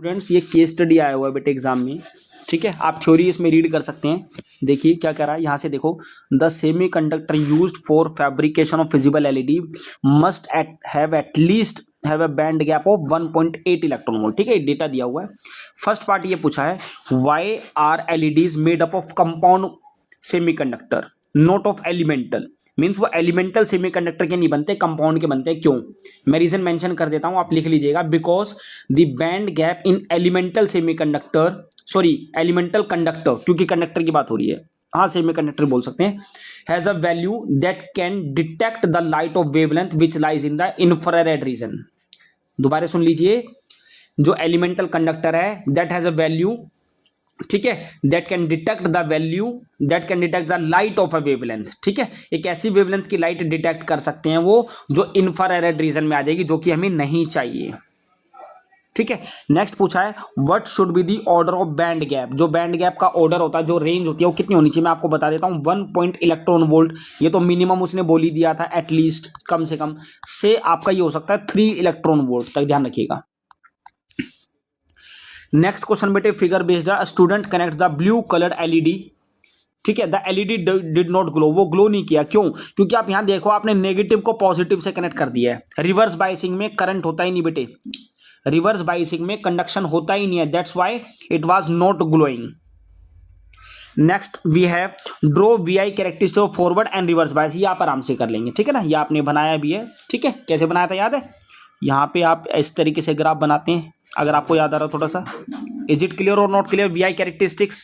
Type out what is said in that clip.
Students ये case study आया हुआ है बेटे एग्जाम में, ठीक है। आप थ्योरी इसमें रीड कर सकते हैं। देखिए क्या कह रहा है यहाँ से, देखो the semi conductor used for fabrication of feasible LED must have at least have a band gap of 1.8 electron volt, ठीक है। डेटा दिया हुआ है। फर्स्ट पार्ट ये पूछा है why are LEDs made up of compound semiconductor not of elemental, means वो elemental semiconductor के नहीं बनते, कंपाउंड के बनते हैं। क्यों? मैं रीजन मेंशन कर देता हूं, आप लिख लीजिएगा। Because the band gap in elemental semiconductor, sorry elemental conductor, क्योंकि कंडक्टर की बात हो रही है, हाँ सेमीकंडक्टर बोल सकते हैं, has a value that can detect the light of wavelength which lies in the infrared reason. दोबारा सुन लीजिए, जो एलिमेंटल कंडक्टर है दैट हैज अ वैल्यू, ठीक है, that can detect the value, that can detect the light of a wavelength, ठीक है। एक ऐसी वेवलेंथ की लाइट डिटेक्ट कर सकते हैं वो जो इंफ्रारेड रीजन में आ जाएगी, जो कि हमें नहीं चाहिए, ठीक है। नेक्स्ट पूछा है what should be the order of band gap. जो बैंड गैप का ऑर्डर होता है, जो रेंज होती है, वो कितनी होनी चाहिए, मैं आपको बता देता हूं। 1 पॉइंट इलेक्ट्रॉन वोल्ट, ये तो मिनिमम उसने बोल ही दिया था, एटलीस्ट कम से कम, से आपका ये हो सकता है 3 इलेक्ट्रॉन वोल्ट तक, ध्यान रखिएगा। नेक्स्ट क्वेश्चन बेटे फिगर बेस्ड है। Student connect the blue coloured LED, ठीक है, the LED did not glow, वो ग्लो नहीं किया। क्यों? क्योंकि आप यहां देखो, आपने नेगेटिव को पॉजिटिव से कनेक्ट कर दिया है। रिवर्स बाइसिंग में करंट होता ही नहीं बेटे, रिवर्स बाइसिंग में कंडक्शन होता ही नहीं है, that's why it was not glowing. Next we have draw V I characteristic of forward and reverse bias, ये आप आराम से कर लेंगे, ठीक है ना। ये आपने बनाया भी है, ठीक है। कैसे बनाया था याद है? यहाँ पे आप इस तरीके से ग्राफ बनाते हैं, अगर आपको याद आ रहा हो थोड़ा सा। इज इट क्लियर और नॉट क्लियर वीआई कैरेक्टरिस्टिक्स?